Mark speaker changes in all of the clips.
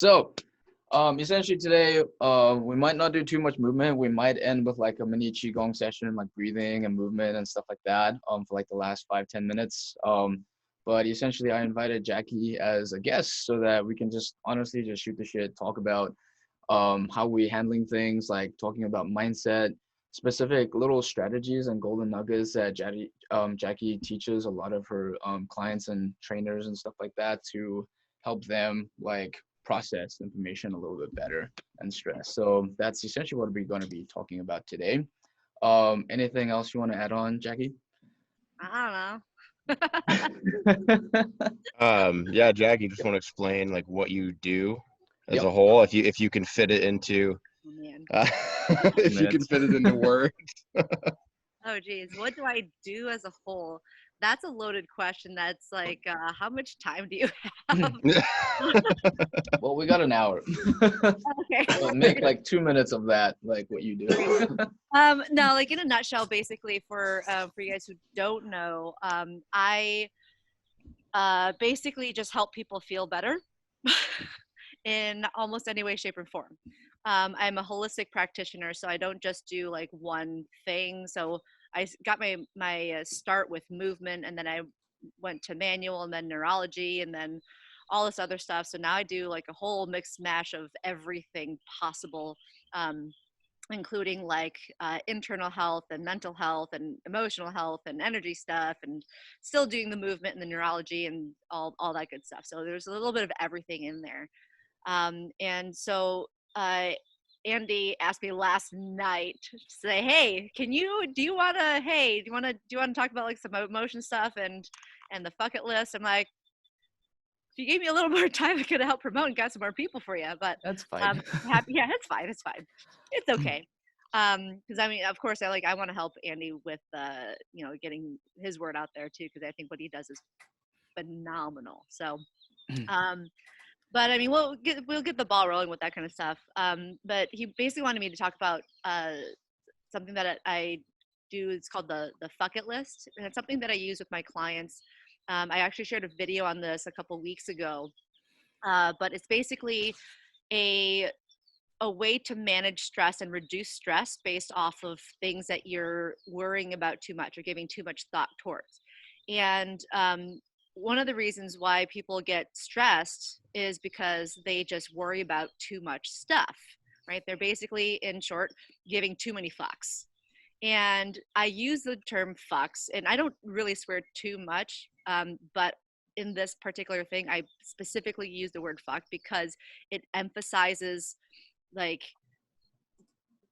Speaker 1: So, essentially today, we might not do too much movement. We might end with like a mini qigong session, like breathing and movement and stuff like that, for like the last 5-10 minutes. But essentially, I invited Jackie as a guest so that we can just honestly just shoot the shit, talk about how we handling things, like talking about mindset, specific little strategies and golden nuggets that Jackie teaches a lot of her clients and trainers and stuff like that to help them like process information a little bit better and stress. So that's essentially what we're going to be talking about today. Anything else you want to add on, Jackie?
Speaker 2: I
Speaker 3: Yeah, Jackie, just want to explain like what you do as
Speaker 1: Yep.
Speaker 3: a whole, if you can fit it into
Speaker 2: don't know. Oh, man.
Speaker 3: if you can fit it into words.
Speaker 2: Oh, geez. What do I do as a whole? That's a loaded question. That's like, how much time do you have?
Speaker 1: Well, we got an hour.
Speaker 2: Okay.
Speaker 1: But make like 2 minutes of that, like what you do.
Speaker 2: No, like in a nutshell, basically for you guys who don't know, I basically just help people feel better in almost any way, shape, or form. I'm a holistic practitioner, so I don't just do like one thing. So I got my start with movement, and then I went to manual, and then neurology, and then all this other stuff. So now I do like a whole mixed mash of everything possible, including like internal health and mental health and emotional health and energy stuff, and still doing the movement and the neurology and all that good stuff. So there's a little bit of everything in there. And so Andy asked me last night to say, hey, do you want to talk about like some emotion stuff and the bucket list? I'm like, if you gave me a little more time, I could have helped promote and got some more people for you. But
Speaker 1: That's fine.
Speaker 2: happy, yeah, it's fine. It's okay. Because I mean, of course, I want to help Andy with getting his word out there too, because I think what he does is phenomenal. So but I mean, we'll get the ball rolling with that kind of stuff. But he basically wanted me to talk about something that I do. It's called the bucket list, and it's something that I use with my clients. I actually shared a video on this a couple weeks ago, but it's basically a way to manage stress and reduce stress based off of things that you're worrying about too much or giving too much thought towards. And one of the reasons why people get stressed is because they just worry about too much stuff, right? They're basically, in short, giving too many fucks. And I use the term fucks, and I don't really swear too much, but in this particular thing, I specifically use the word fuck because it emphasizes like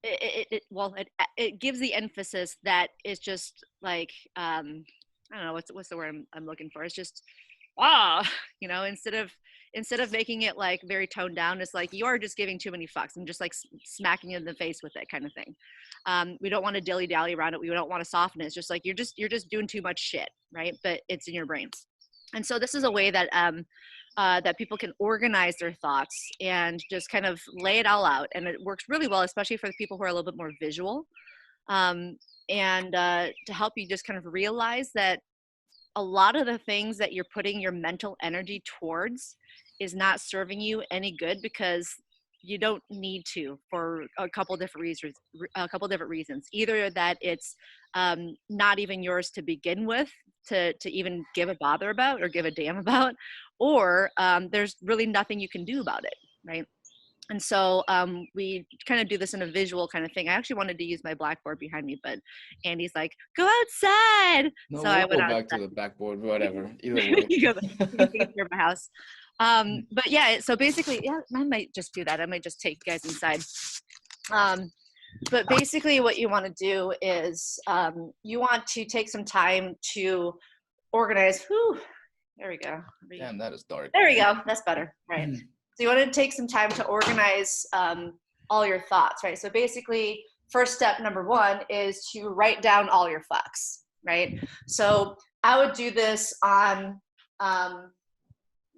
Speaker 2: it gives the emphasis that it's just like I don't know what's the word I'm looking for. It's just instead of making it like very toned down, it's like you are just giving too many fucks and just like smacking you in the face with it kind of thing. We don't want to dilly dally around it. We don't want to soften it. It's just like you're just doing too much shit, right? But it's in your brain. And so this is a way that that people can organize their thoughts and just kind of lay it all out. And it works really well, especially for the people who are a little bit more visual. And to help you just kind of realize that a lot of the things that you're putting your mental energy towards is not serving you any good because you don't need to for a couple different reasons. Either that it's not even yours to begin with to even give a bother about or give a damn about, or there's really nothing you can do about it, right? And so we kind of do this in a visual kind of thing. I actually wanted to use my blackboard behind me, but Andy's like, go outside.
Speaker 1: No,
Speaker 2: So
Speaker 1: we'll
Speaker 2: I went
Speaker 1: go back
Speaker 2: outside.
Speaker 1: to the backboard, whatever. Either way.
Speaker 2: You can take it to my house. But yeah, so basically, yeah, I might just do that. I might just take you guys inside. But basically what you want to do is you want to take some time to organize. Whew, there we go.
Speaker 1: Damn, that is dark.
Speaker 2: There we go. That's better. Right. So you want to take some time to organize all your thoughts, right? So basically, first step number one is to write down all your fucks, right? So I would do this on,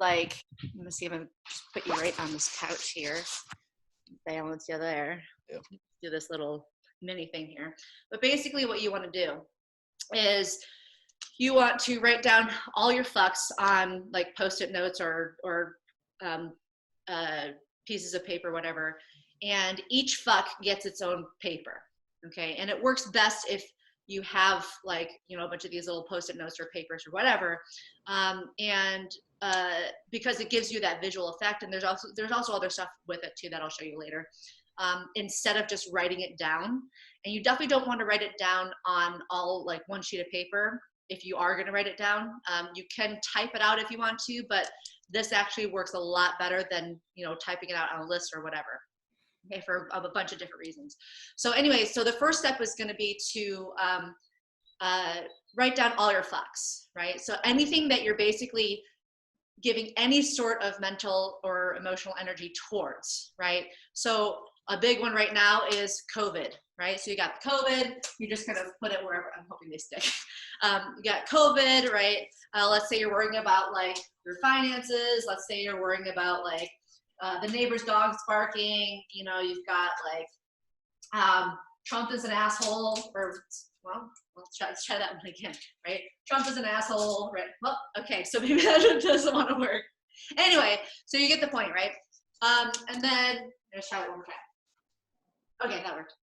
Speaker 2: like, let me see if I can just put you right on this couch here. Balance you there.
Speaker 1: Yep.
Speaker 2: Do this little mini thing here. But basically what you want to do is you want to write down all your fucks on like Post-it notes or pieces of paper, whatever, and each fuck gets its own paper. Okay, and it works best if you have like, you know, a bunch of these little post-it notes or papers or whatever, and because it gives you that visual effect. And there's also other stuff with it too that I'll show you later. Instead of just writing it down, and you definitely don't want to write it down on all like one sheet of paper. If you are going to write it down, you can type it out if you want to, but this actually works a lot better than, you know, typing it out on a list or whatever. Okay, for a bunch of different reasons. So anyway, so the first step is going to be to write down all your fucks, right? So anything that you're basically giving any sort of mental or emotional energy towards, right? So a big one right now is COVID, right? So you got COVID, you just kind of put it wherever, I'm hoping they stick. You got COVID, right? Let's say you're worrying about like your finances. Let's say you're worrying about like the neighbor's dog's barking. You know, you've got like Trump is an asshole, or well, let's try that one again, right? Trump is an asshole, right? Well, okay, so maybe that doesn't want to work. Anyway, so you get the point, right? And then let's try it one more time. Okay, that worked.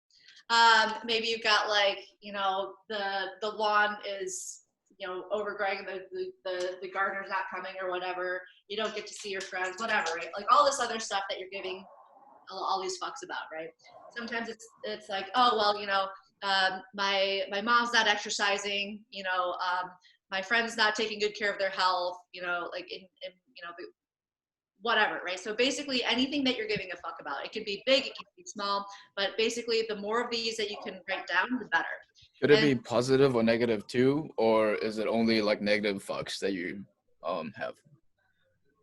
Speaker 2: Maybe you've got like, you know, the lawn is, you know, overgrowing, the gardener's not coming or whatever. You don't get to see your friends, whatever, right? Like all this other stuff that you're giving all these fucks about, right? Sometimes it's like, oh well, you know, my mom's not exercising, you know, my friend's not taking good care of their health, you know, like in you know, whatever, right? So basically anything that you're giving a fuck about, it can be big, it can be small, but basically the more of these that you can write down, the better.
Speaker 1: Could it be positive or negative too, or is it only like negative fucks that you have?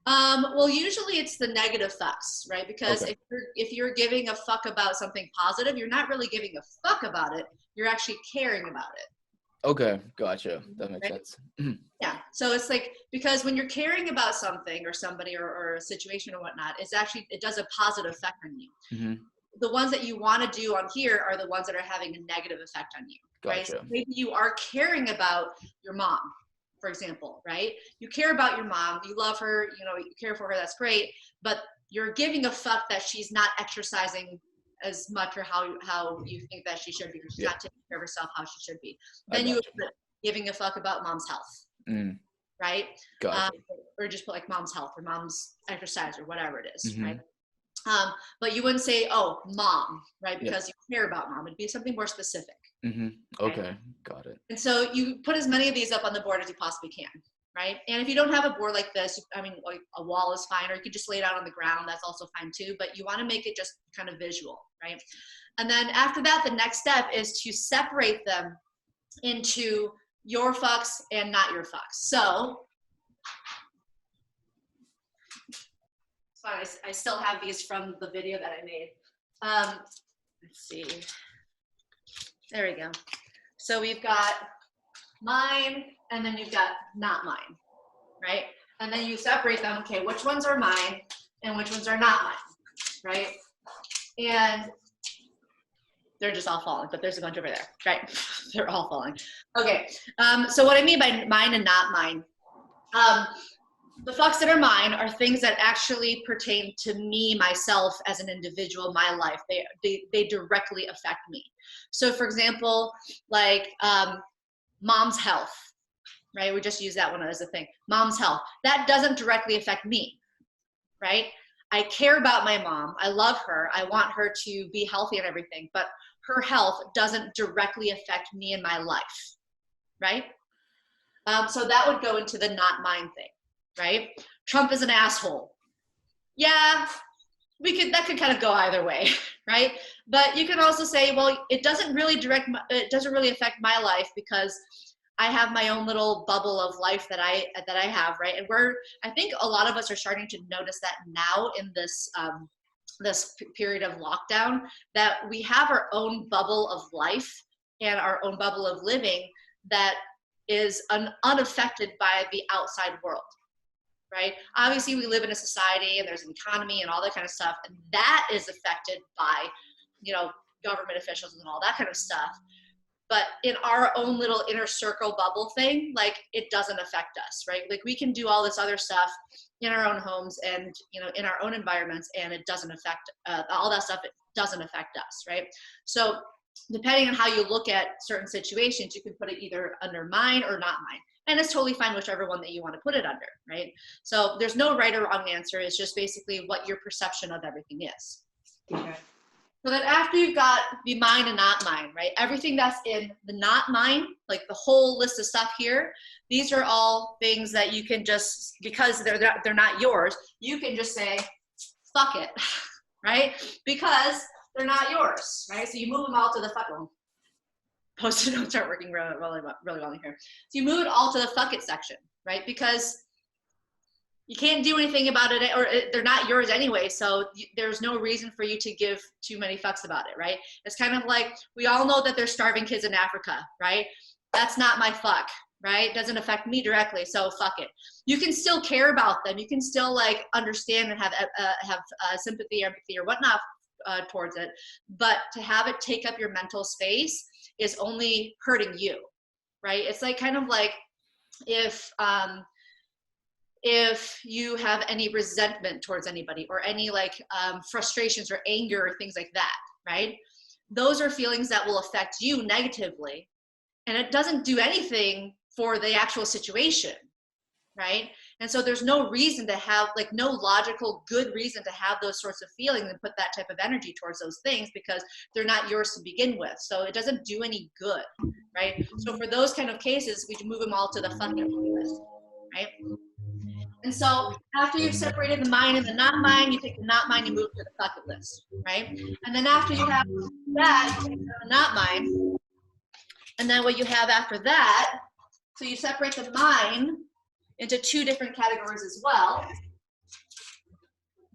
Speaker 2: Well, usually it's the negative fucks, right? Because
Speaker 1: Okay.
Speaker 2: if you're giving a fuck about something positive, you're not really giving a fuck about it. You're actually caring about it.
Speaker 1: Okay, gotcha. That makes
Speaker 2: Right?
Speaker 1: sense.
Speaker 2: Yeah. So it's like, because when you're caring about something or somebody or a situation or whatnot, it does a positive effect on you.
Speaker 1: Mm-hmm.
Speaker 2: The ones that you want to do on here are the ones that are having a negative effect on you. Right?
Speaker 1: Gotcha.
Speaker 2: So maybe you are caring about your mom, for example, right? You care about your mom, you love her, you know, you care for her, that's great, but you're giving a fuck that she's not exercising as much or how you think that she should be, or she's not taking care of herself how she should be. Then you would put giving a fuck about mom's health, right?
Speaker 1: Gotcha.
Speaker 2: Or just put like mom's health or mom's exercise or whatever it is,
Speaker 1: Mm-hmm.
Speaker 2: right? But you wouldn't say, oh, mom, right? Because you care about mom. It'd be something more specific.
Speaker 1: Mm-hmm. Okay, got it.
Speaker 2: And so you put as many of these up on the board as you possibly can, right? And if you don't have a board like this, I mean, like a wall is fine, or you could just lay it out on the ground. That's also fine too, but you want to make it just kind of visual, right? And then after that, the next step is to separate them into your fucks and not your fucks. So I still have these from the video that I made. Let's see. There we go. So we've got mine, and then you've got not mine, right? And then you separate them. Okay, which ones are mine and which ones are not mine, right? And they're just all falling, but there's a bunch over there, right? They're all falling. Okay, so what I mean by mine and not mine, the fucks that are mine are things that actually pertain to me, myself, as an individual, my life. They directly affect me. So for example, like mom's health, right? We just use that one as a thing. Mom's health. That doesn't directly affect me, right? I care about my mom. I love her. I want her to be healthy and everything, but her health doesn't directly affect me in my life, right? So that would go into the not mine thing, right? Trump is an asshole. Yeah, that could kind of go either way, right? But you can also say, well, it doesn't really affect my life because I have my own little bubble of life that I have, right? And I think a lot of us are starting to notice that now in this this period of lockdown, that we have our own bubble of life and our own bubble of living that is unaffected by the outside world, right? Obviously, we live in a society and there's an economy and all that kind of stuff, and that is affected by, you know, government officials and all that kind of stuff. but in our own little inner circle bubble thing, like it doesn't affect us, right? Like we can do all this other stuff in our own homes and, you know, in our own environments, and it doesn't affect all that stuff. It doesn't affect us, right? So depending on how you look at certain situations, you can put it either under mine or not mine. And it's totally fine whichever one that you want to put it under, right? So there's no right or wrong answer. It's just basically what your perception of everything is. Okay. So then after you've got the mine and not mine, right? Everything that's in the not mine, like the whole list of stuff here, these are all things that you can just, because they're not yours, you can just say, fuck it, right? Because they're not yours, right? So you move them all to the fuck it. Post-it notes aren't working really well in here. So you move it all to the fuck it section, right? Because you can't do anything about it, or they're not yours anyway, so there's no reason for you to give too many fucks about it, right? It's kind of like, we all know that there's starving kids in Africa, right? That's not my fuck, right? It doesn't affect me directly, so fuck it. You can still care about them. You can still like understand and have sympathy, empathy, or whatnot towards it, but to have it take up your mental space is only hurting you, right? It's like kind of like if you have any resentment towards anybody or any like frustrations or anger or things like that, right? Those are feelings that will affect you negatively, and it doesn't do anything for the actual situation, right? And so there's no reason to have, like, no logical good reason to have those sorts of feelings and put that type of energy towards those things, because they're not yours to begin with. So it doesn't do any good, right? So for those kind of cases, we move them all to the fucking list, right? And so after you've separated the mine and the not mine, you take the not mine, you move to the bucket list, right? And then after you have that, you take the not mine. And then what you have after that, so you separate the mine into two different categories as well,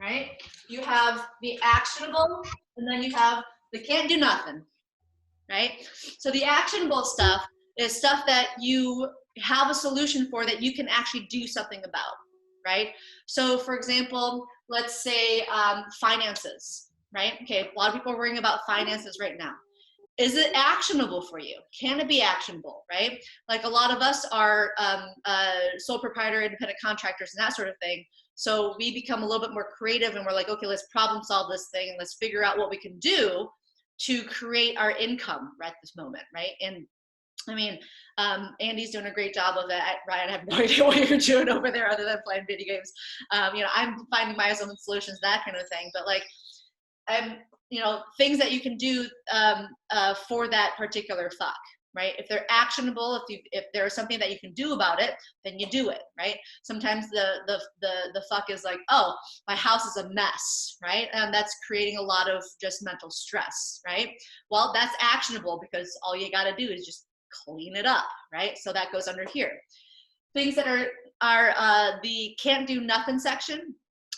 Speaker 2: right? You have the actionable, and then you have the can't do nothing, right? So the actionable stuff is stuff that you have a solution for, that you can actually do something about, right? So for example, let's say finances, right? Okay, a lot of people are worrying about finances right now. Is it actionable for you? Can it be actionable, right? Like a lot of us are sole proprietor, independent contractors and that sort of thing. So we become a little bit more creative and we're like, okay, let's problem solve this thing and let's figure out what we can do to create our income right at this moment, right? And I mean, Andy's doing a great job of that. Ryan, I have no idea what you're doing over there other than playing video games. You know, I'm finding my own solutions, that kind of thing. But like, you know, things that you can do for that particular fuck, right? If they're actionable, if there's something that you can do about it, then you do it, right? Sometimes the fuck is like, oh, my house is a mess, right? And that's creating a lot of just mental stress, right? Well, that's actionable because all you got to do is just clean it up, right? So that goes under here. Things that are the can't do nothing section,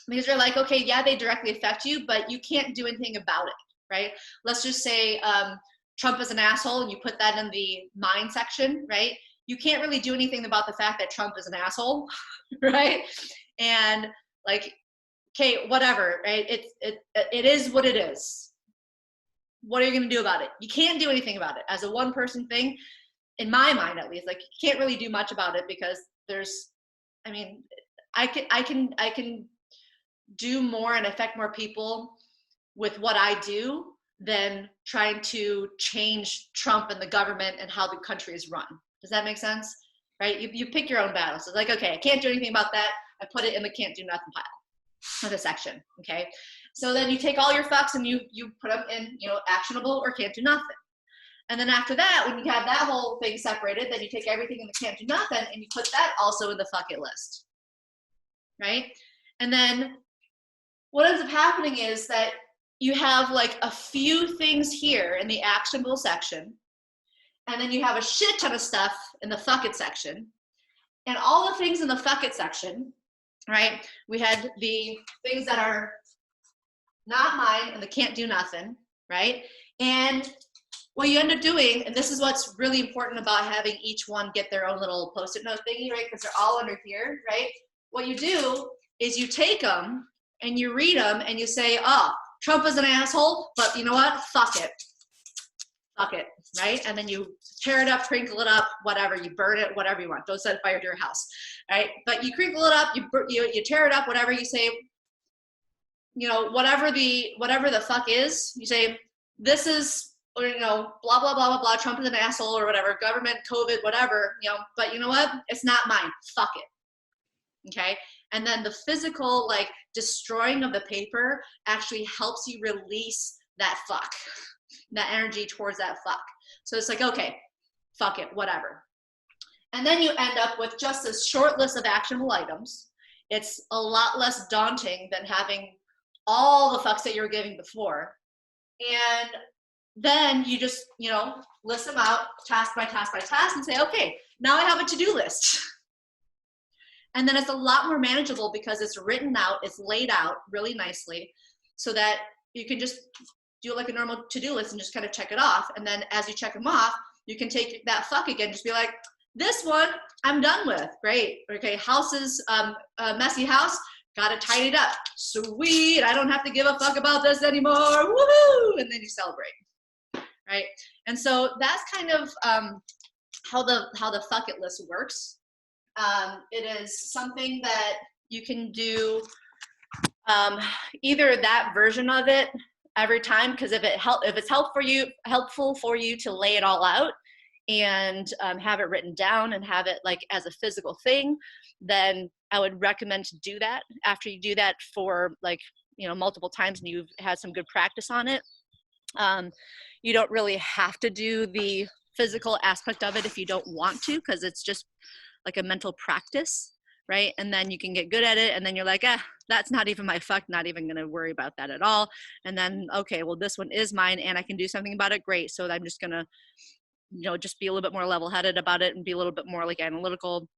Speaker 2: because you're like, okay, yeah, they directly affect you, but you can't do anything about it, right? Let's just say Trump is an asshole and you put that in the mine section, right? You can't really do anything about the fact that Trump is an asshole, right? And like, okay, whatever, right? It is what it is. What are you gonna do about it? You can't do anything about it. As a one person thing, in my mind at least, like you can't really do much about it because there's, I mean, I can do more and affect more people with what I do than trying to change Trump and the government and how the country is run. Does that make sense? Right? You pick your own battles. So it's like, okay, I can't do anything about that. I put it in the can't do nothing pile of the section. Okay. So then you take all your fucks and you put them in, you know, actionable or can't do nothing. And then after that, when you have that whole thing separated, then you take everything in the can't do nothing and you put that also in the fuck it list. Right? And then what ends up happening is that you have like a few things here in the actionable section, and then you have a shit ton of stuff in the fuck it section. And all the things in the fuck it section, right? We had the things that are not mine and the can't do nothing, right? And what you end up doing, and this is what's really important about having each one get their own little post-it note thingy, right? Because they're all under here, right? What you do is you take them and you read them and you say, oh, Trump is an asshole, but you know what? Fuck it. fuck it, right? And then you tear it up, crinkle it up, whatever, you burn it, whatever you want. Don't set fire to your house, right? But you crinkle it up, you tear it up, whatever. You say, you know, whatever the fuck is, you say, this is, or, you know, blah, blah, blah, blah, blah, Trump is an asshole or whatever, government, COVID, whatever, you know, but you know what? It's not mine. Fuck it. Okay. And then the physical, like, destroying of the paper actually helps you release that fuck, that energy towards that fuck. So it's like, okay, fuck it, whatever. And then you end up with just a short list of actionable items. It's a lot less daunting than having all the fucks that you were giving before. And then you just, you know, list them out task by task by task and say, okay, now I have a to-do list. And then it's a lot more manageable because it's written out, it's laid out really nicely so that you can just do it like a normal to-do list and just kind of check it off. And then as you check them off, you can take that fuck again, just be like, this one I'm done with. Great. Okay, house is a messy house. Got to tidy it up. Sweet. I don't have to give a fuck about this anymore. Woohoo! And then you celebrate. Right? And so that's kind of how the fuck it list works. It is something that you can do either that version of it every time, because if it's helpful for you to lay it all out and have it written down and have it like as a physical thing, then I would recommend to do that. After you do that for, like, you know, multiple times and you've had some good practice on it, you don't really have to do the physical aspect of it if you don't want to, because it's just like a mental practice, right? And then you can get good at it, and then you're like, that's not even my fuck, not even gonna worry about that at all. And then, okay, well, this one is mine and I can do something about it, great. So I'm just gonna, you know, just be a little bit more level-headed about it and be a little bit more like analytical,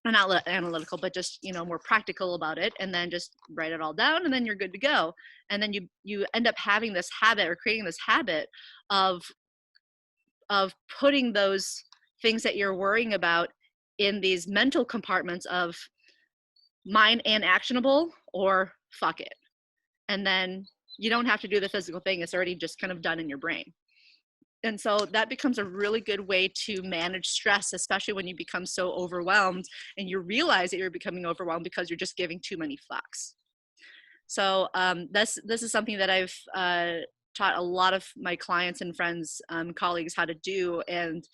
Speaker 2: or not analytical, but just, you know, more practical about it, and then just write it all down, and then you're good to go. And then you end up having this habit, or creating this habit of putting those things that you're worrying about in these mental compartments of mine and actionable, or fuck it. And then you don't have to do the physical thing. It's already just kind of done in your brain. And so that becomes a really good way to manage stress, especially when you become so overwhelmed and you realize that you're becoming overwhelmed because you're just giving too many fucks. So this is something that I've taught a lot of my clients and friends, colleagues, how to do. And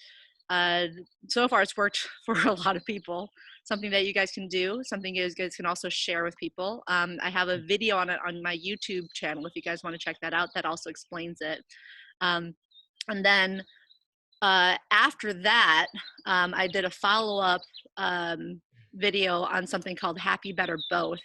Speaker 2: so far it's worked for a lot of people. Something that you guys can do, something you guys can also share with people. I have a video on it on my YouTube channel if you guys want to check that out, that also explains it. And then after that, I did a follow-up video on something called Happy, Better, Both,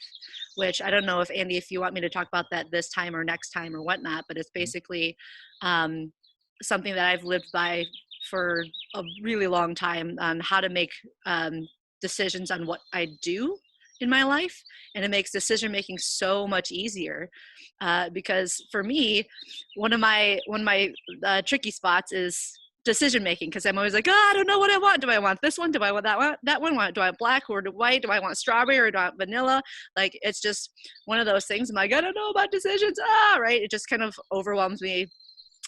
Speaker 2: which I don't know if, Andy, if you want me to talk about that this time or next time or whatnot, but it's basically something that I've lived by for a really long time on how to make decisions on what I do in my life. And it makes decision making so much easier because for me, one of my tricky spots is decision making, because I'm always like, I don't know what I want. Do I want this one? Do I want that one? Do I want black or white? Do I want strawberry or do I want vanilla? Like, it's just one of those things. I'm like, I don't know about decisions. Right. It just kind of overwhelms me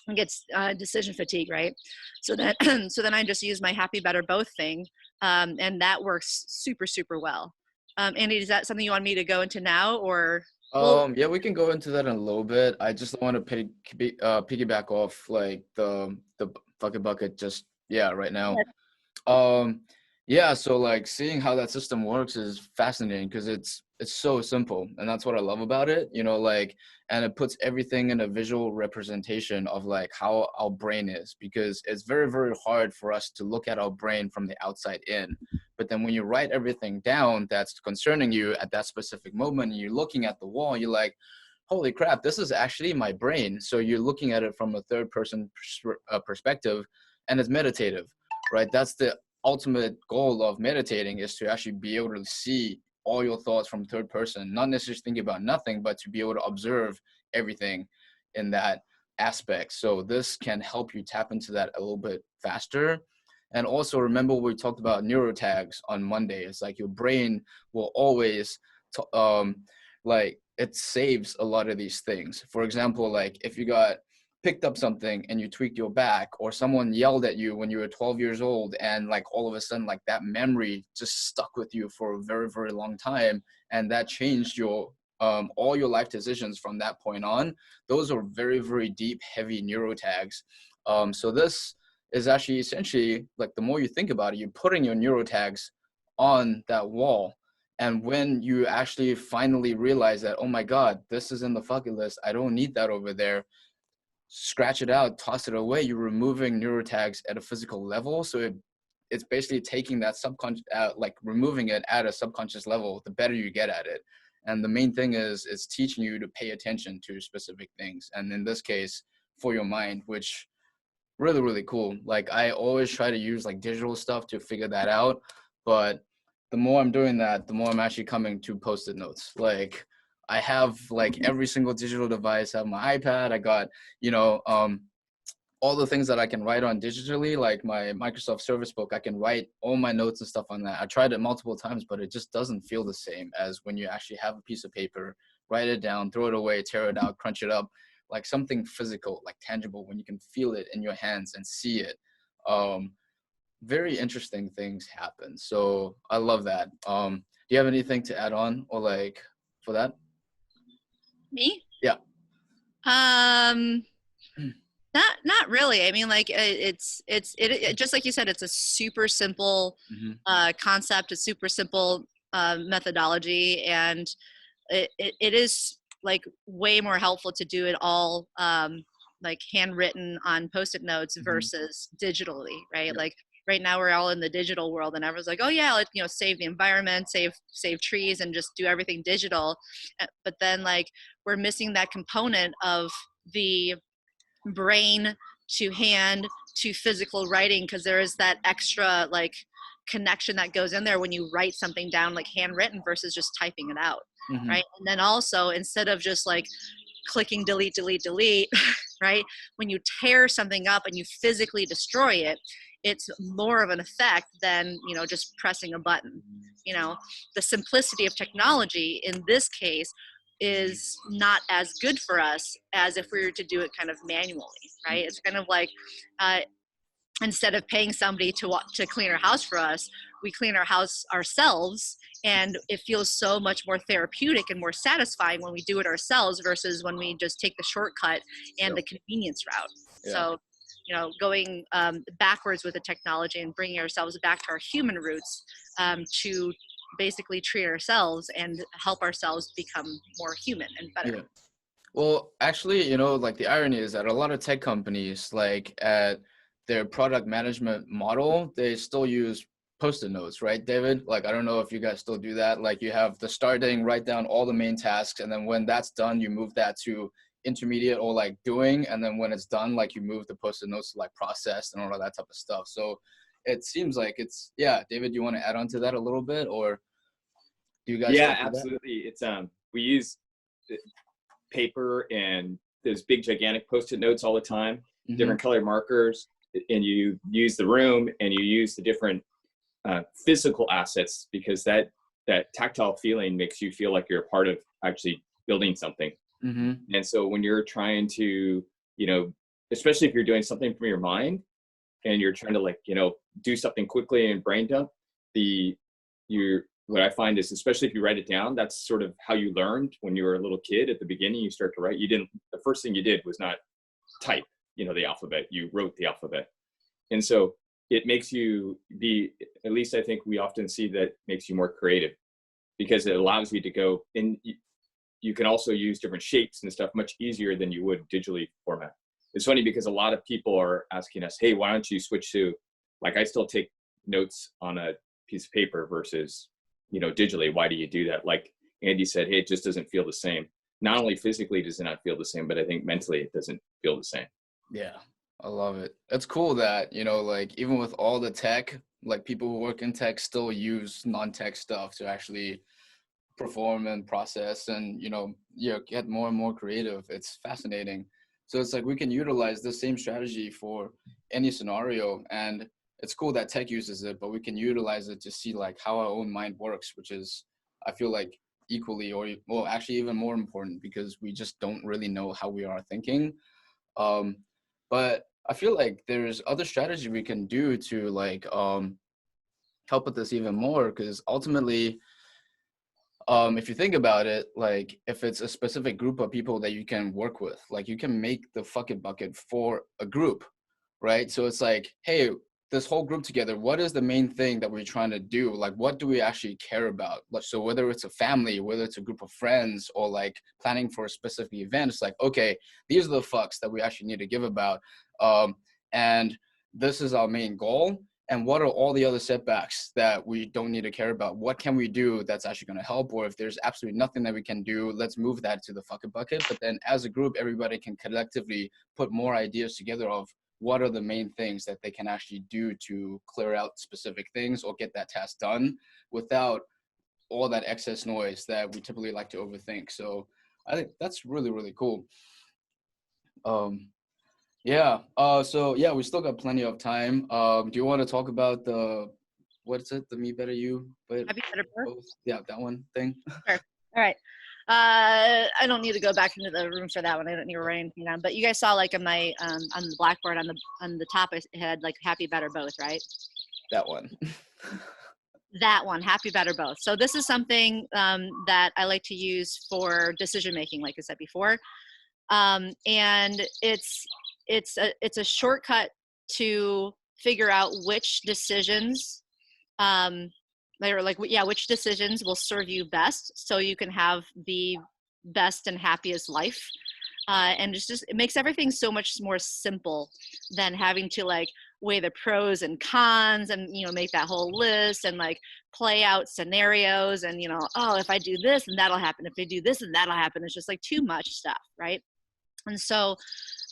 Speaker 2: and gets decision fatigue, right? So then I just use my Happy, Better, Both thing, and that works super, super well. Andy, is that something you want me to go into now, or?
Speaker 1: Yeah, we can go into that in a little bit. I just want to piggyback off like the bucket bucket just right now. Yeah, so like seeing how that system works is fascinating because it's so simple, and that's what I love about it, you know, like, and it puts everything in a visual representation of like how our brain is, because it's very, very hard for us to look at our brain from the outside in. But then when you write everything down that's concerning you at that specific moment, and you're looking at the wall, you're like, holy crap, this is actually my brain. So you're looking at it from a third person perspective, and it's meditative, right? That's the ultimate goal of meditating, is to actually be able to see all your thoughts from third person, not necessarily thinking about nothing, but to be able to observe everything in that aspect. So this can help you tap into that a little bit faster. And also remember, we talked about neurotags on Monday. It's like your brain will always like, it saves a lot of these things. For example, like if you got picked up something and you tweaked your back, or someone yelled at you when you were 12 years old, and like all of a sudden like that memory just stuck with you for a very, very long time, and that changed your all your life decisions from that point on. Those are very, very deep, heavy neurotags. So this is actually essentially like, the more you think about it, you're putting your neurotags on that wall. And when you actually finally realize that, oh my God, this is in the bucket list, I don't need that over there, scratch it out, toss it away. You're removing neurotags at a physical level. So it's basically taking that subconscious, like removing it at a subconscious level, the better you get at it. And the main thing is it's teaching you to pay attention to specific things. And in this case, for your mind, which really, really cool. Like I always try to use like digital stuff to figure that out. But the more I'm doing that, the more I'm actually coming to Post-it notes. Like I have like every single digital device. I have my iPad. I got, all the things that I can write on digitally, like my Microsoft Service Book, I can write all my notes and stuff on that. I tried it multiple times, but it just doesn't feel the same as when you actually have a piece of paper, write it down, throw it away, tear it out, crunch it up, like something physical, like tangible, when you can feel it in your hands and see it. Very interesting things happen. So I love that. Do you have anything to add on or like for that?
Speaker 2: Me?
Speaker 1: Yeah.
Speaker 2: Not really. I mean, like it just like you said, it's a super simple concept, a super simple methodology, and it is like way more helpful to do it all like handwritten on Post-it notes versus digitally, right?
Speaker 1: Yep.
Speaker 2: Like right now we're all in the digital world, and everyone's like, oh yeah, let's save the environment, save trees, and just do everything digital. But then like we're missing that component of the brain to hand to physical writing, because there is that extra like connection that goes in there when you write something down like handwritten versus just typing it out, right? And then also, instead of just like clicking delete delete delete right, when you tear something up and you physically destroy it, it's more of an effect than just pressing a button. The simplicity of technology in this case is not as good for us as if we were to do it kind of manually, right? It's kind of like instead of paying somebody to clean our house for us, we clean our house ourselves, and it feels so much more therapeutic and more satisfying when we do it ourselves versus when we just take the shortcut and the convenience route. Yeah. So going backwards with the technology and bringing ourselves back to our human roots, to basically treat ourselves and help ourselves become more human and better.
Speaker 1: Yeah. Well, actually, like the irony is that a lot of tech companies, like at their product management model, they still use Post-it notes, right, David? Like, I don't know if you guys still do that. Like you have the starting, write down all the main tasks, and then when that's done, you move that to intermediate or like doing, and then when it's done, like you move the Post-it notes to like process and all of that type of stuff. So it seems like it's, yeah, David, you want to add on to that a little bit, or do you guys?
Speaker 4: Yeah, absolutely. It's we use paper and those big gigantic Post-it notes all the time, different colored markers, and you use the room and you use the different physical assets, because that tactile feeling makes you feel like you're a part of actually building something. And so when you're trying to, especially if you're doing something from your mind and you're trying to like, do something quickly and brain dump, what I find is, especially if you write it down, that's sort of how you learned when you were a little kid. At the beginning, you start to write. The first thing you did was not type, the alphabet. You wrote the alphabet. And so it makes you be, at least I think we often see that makes you more creative, because it allows you to go, and you can also use different shapes and stuff much easier than you would digitally format. It's funny because a lot of people are asking us, hey, why don't you switch to, like, I still take notes on a piece of paper versus, digitally. Why do you do that? Like Andy said, hey, it just doesn't feel the same. Not only physically does it not feel the same, but I think mentally it doesn't feel the same.
Speaker 1: Yeah, I love it. It's cool that, like even with all the tech, like people who work in tech still use non-tech stuff to actually perform and process and, get more and more creative. It's fascinating. So it's like we can utilize the same strategy for any scenario, and it's cool that tech uses it, but we can utilize it to see like how our own mind works, which is, I feel like, equally, or well, actually even more important, because we just don't really know how we are thinking. But I feel like there's other strategy we can do to like help with this even more, because ultimately, if you think about it, like if it's a specific group of people that you can work with, like you can make the fucking bucket for a group, right? So it's like, hey, this whole group together, what is the main thing that we're trying to do? Like, what do we actually care about? Like, so whether it's a family, whether it's a group of friends, or like planning for a specific event, it's like, okay, these are the fucks that we actually need to give about. And this is our main goal. And what are all the other setbacks that we don't need to care about? What can we do that's actually going to help? Or if there's absolutely nothing that we can do, let's move that to the fucking bucket. But then as a group, everybody can collectively put more ideas together of what are the main things that they can actually do to clear out specific things or get that task done without all that excess noise that we typically like to overthink. So I think that's really, really cool. Yeah. So yeah, we still got plenty of time. Do you want to talk about what's it? The Me Better You? But
Speaker 2: Happy Better Both?
Speaker 1: yeah, that one thing.
Speaker 2: Sure. All right. I don't need to go back into the room for that one. I don't need to write anything down. But you guys saw like on my on the blackboard on the top it had like Happy Better Both, right?
Speaker 1: That one.
Speaker 2: That one, Happy Better Both. So this is something that I like to use for decision making, like I said before, and it's a shortcut to figure out which decisions which decisions will serve you best so you can have the best and happiest life. And it makes everything so much more simple than having to like weigh the pros and cons and, make that whole list and like play out scenarios and, oh, if I do this and that'll happen. If I do this and that'll happen. It's just like too much stuff, right? And so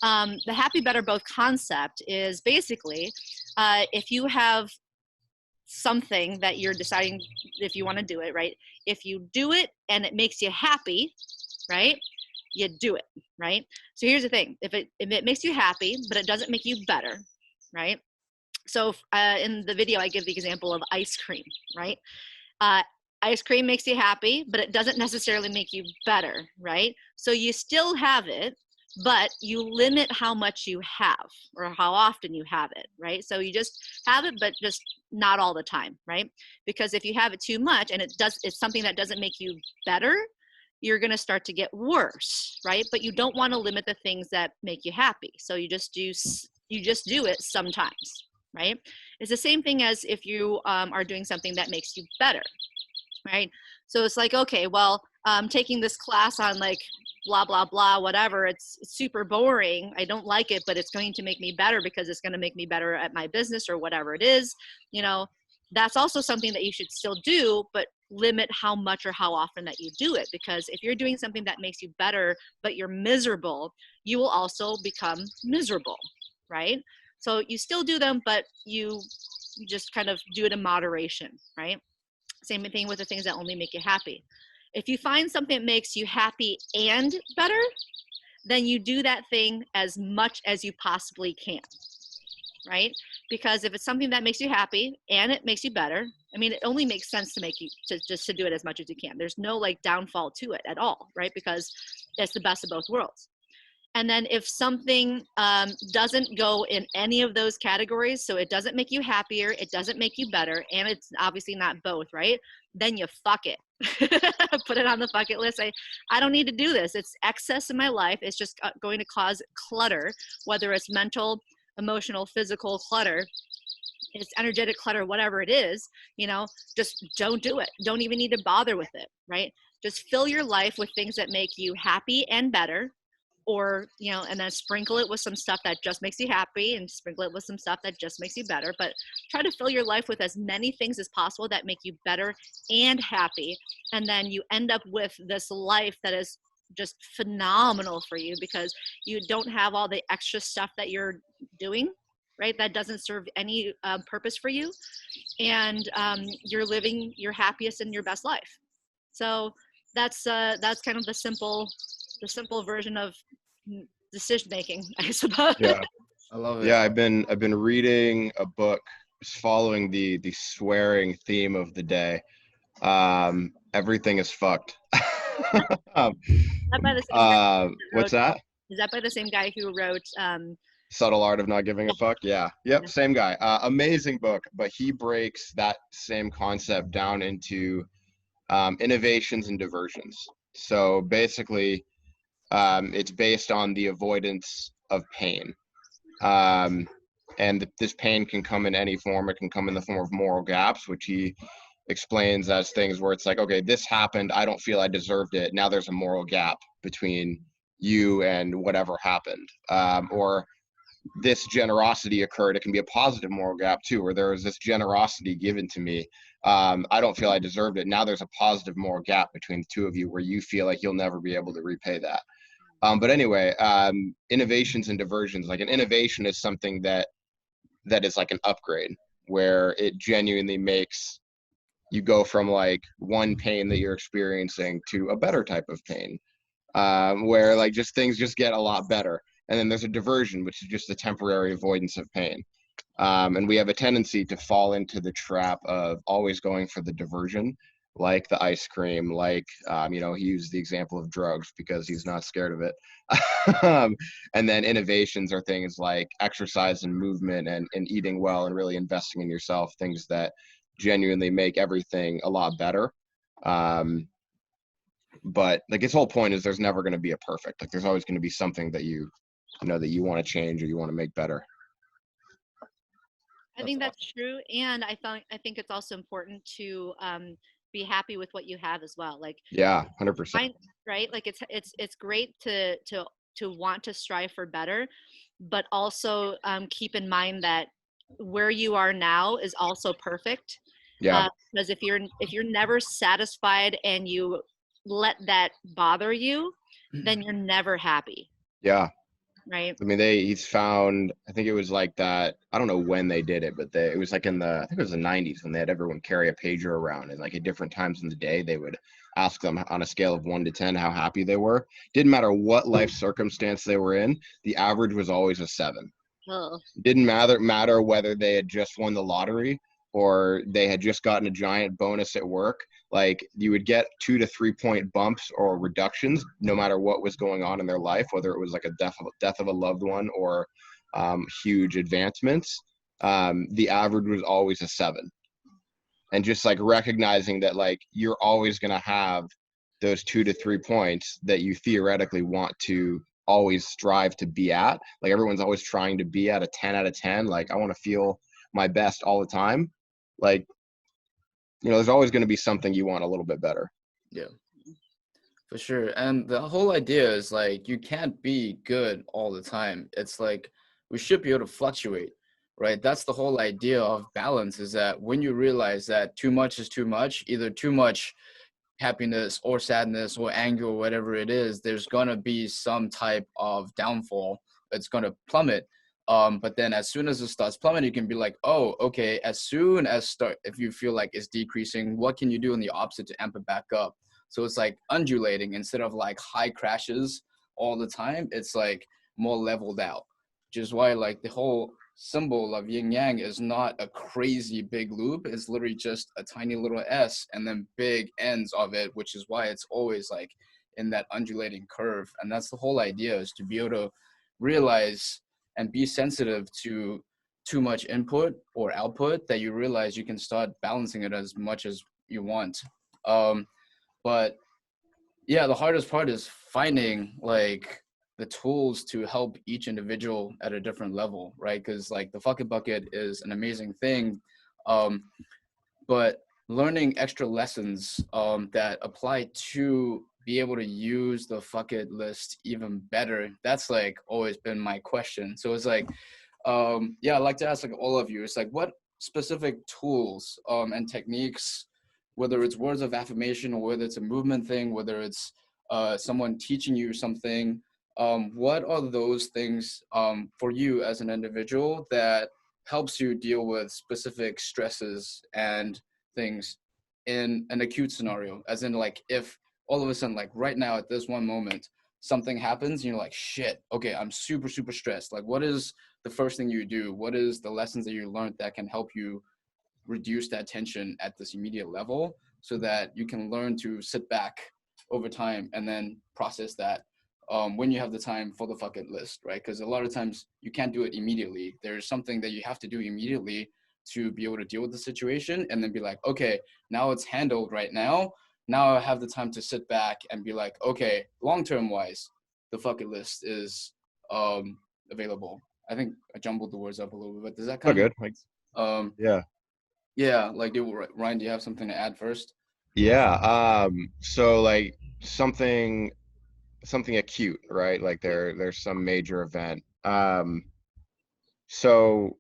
Speaker 2: the Happy Better Both concept is basically if you have something that you're deciding if you want to do it, right? If you do it and it makes you happy, right? You do it, right? So here's the thing. If it makes you happy, but it doesn't make you better, right? So in the video, I give the example of ice cream, right? Ice cream makes you happy, but it doesn't necessarily make you better, right? So you still have it, but you limit how much you have or how often you have it, right? So you just have it, but just not all the time, right? Because if you have it too much and it's something that doesn't make you better, you're going to start to get worse, right? But you don't want to limit the things that make you happy. So you just do it sometimes, right? It's the same thing as if you are doing something that makes you better, right? So it's like, okay, well, taking this class on like blah, blah, blah, whatever, it's super boring. I don't like it, but it's going to make me better because it's going to make me better at my business or whatever it is. That's also something that you should still do, but limit how much or how often that you do it. Because if you're doing something that makes you better, but you're miserable, you will also become miserable, right? So you still do them, but you just kind of do it in moderation, right? Same thing with the things that only make you happy. If you find something that makes you happy and better, then you do that thing as much as you possibly can, right? Because if it's something that makes you happy and it makes you better, I mean, it only makes sense to to do it as much as you can. There's no like downfall to it at all, right? Because it's the best of both worlds. And then if something doesn't go in any of those categories, so it doesn't make you happier, it doesn't make you better, and it's obviously not both, right? Then you fuck it. Put it on the bucket list. I don't need to do this. It's excess in my life. It's just going to cause clutter, whether it's mental, emotional, physical clutter. It's energetic clutter, whatever it is, just don't do it. Don't even need to bother with it, right? Just fill your life with things that make you happy and better. Or, and then sprinkle it with some stuff that just makes you happy and sprinkle it with some stuff that just makes you better. But try to fill your life with as many things as possible that make you better and happy. And then you end up with this life that is just phenomenal for you because you don't have all the extra stuff that you're doing, right? That doesn't serve any purpose for you. And you're living your happiest and your best life. So that's kind of the simple version of decision making, I suppose.
Speaker 3: Yeah,
Speaker 1: I love it.
Speaker 3: yeah. I've been reading a book following the swearing theme of the day. Everything is fucked. What's that?
Speaker 2: Is that by the same guy who wrote
Speaker 3: Subtle Art of Not Giving a Fuck? Yeah. Yep, same guy. Amazing book, but he breaks that same concept down into innovations and diversions. So basically, it's based on the avoidance of pain. And this pain can come in any form. It can come in the form of moral gaps, which he explains as things where it's like, okay, this happened. I don't feel I deserved it. Now there's a moral gap between you and whatever happened. Or this generosity occurred. It can be a positive moral gap too, where there was this generosity given to me. I don't feel I deserved it. Now there's a positive moral gap between the two of you where you feel like you'll never be able to repay that. But anyway, innovations and diversions, like an innovation is something that is like an upgrade where it genuinely makes you go from like one pain that you're experiencing to a better type of pain, where like just things just get a lot better. And then there's a diversion, which is just the temporary avoidance of pain. And we have a tendency to fall into the trap of always going for the diversion, like the ice cream, like, he used the example of drugs because he's not scared of it. And then innovations are things like exercise and movement and eating well and really investing in yourself, things that genuinely make everything a lot better. But like its whole point is there's never going to be a perfect, like there's always going to be something that you want to change or you want to make better.
Speaker 2: I think that's true, and I think it's also important to be happy with what you have as well. Like,
Speaker 3: yeah, 100%.
Speaker 2: Right? Like it's great to want to strive for better, but also keep in mind that where you are now is also perfect.
Speaker 3: Yeah.
Speaker 2: Because if you're never satisfied and you let that bother you, then you're never happy.
Speaker 3: Yeah.
Speaker 2: Right.
Speaker 3: I mean, he's found, I think it was like that, I don't know when they did it, but it was like I think it was the 90s when they had everyone carry a pager around, and like at different times in the day, they would ask them on a scale of 1 to 10 how happy they were. Didn't matter what life circumstance they were in, the average was always a 7.
Speaker 2: Oh.
Speaker 3: Didn't matter whether they had just won the lottery or they had just gotten a giant bonus at work. Like you would get 2 to 3 point bumps or reductions no matter what was going on in their life, whether it was like a death of a loved one or huge advancements. The average was always a 7. And just like recognizing that like you're always going to have those 2 to 3 points that you theoretically want to always strive to be at. Like everyone's always trying to be at a 10 out of 10. Like I want to feel my best all the time. Like, there's always going to be something you want a little bit better.
Speaker 1: Yeah, for sure. And the whole idea is like, you can't be good all the time. It's like, we should be able to fluctuate, right? That's the whole idea of balance, is that when you realize that too much is too much, either too much happiness or sadness or anger or whatever it is, there's going to be some type of downfall. It's going to plummet. But then as soon as it starts plummeting, you can be like, oh, okay, if you feel like it's decreasing, what can you do in the opposite to amp it back up? So it's like undulating instead of like high crashes all the time. It's like more leveled out, which is why like the whole symbol of yin yang is not a crazy big loop. It's literally just a tiny little S and then big ends of it, which is why it's always like in that undulating curve. And that's the whole idea, is to be able to realize and be sensitive to too much input or output, that you realize you can start balancing it as much as you want. But yeah, the hardest part is finding like the tools to help each individual at a different level, right? Because like the Fuck It Bucket is an amazing thing, but learning extra lessons that apply to be able to use the Fuck It list even better, that's like always been my question. So it's like, I'd like to ask like all of you, it's like, what specific tools and techniques, whether it's words of affirmation or whether it's a movement thing, whether it's someone teaching you something, what are those things for you as an individual that helps you deal with specific stresses and things in an acute scenario? As in like, if all of a sudden, like right now at this one moment, something happens and you're like, shit, okay, I'm super, super stressed. Like, what is the first thing you do? What is the lessons that you learned that can help you reduce that tension at this immediate level, so that you can learn to sit back over time and then process that when you have the time for the fuck it list, right? Because a lot of times you can't do it immediately. There's something that you have to do immediately to be able to deal with the situation, and then be like, okay, now it's handled right now. Now I have the time to sit back and be like, okay, long-term wise, the fuck it list is available. I think I jumbled the words up a little bit, but does that
Speaker 3: Oh,
Speaker 1: kind
Speaker 3: good. Like,
Speaker 1: of
Speaker 3: yeah.
Speaker 1: yeah, like Ryan, do you have something to add first?
Speaker 3: Yeah. So like something acute, right? Like there's some major event. So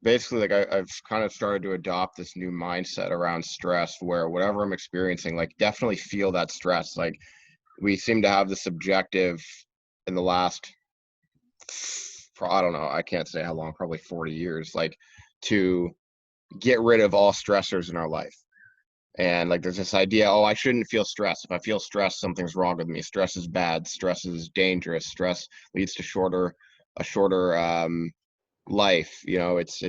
Speaker 3: basically, like I've kind of started to adopt this new mindset around stress, where whatever I'm experiencing, like definitely feel that stress. Like we seem to have this objective in the last, I don't know, I can't say how long, probably 40 years, like to get rid of all stressors in our life. And like there's this idea, oh, I shouldn't feel stress. If I feel stress, something's wrong with me. Stress is bad. Stress is dangerous. Stress leads to a shorter life. You know, it's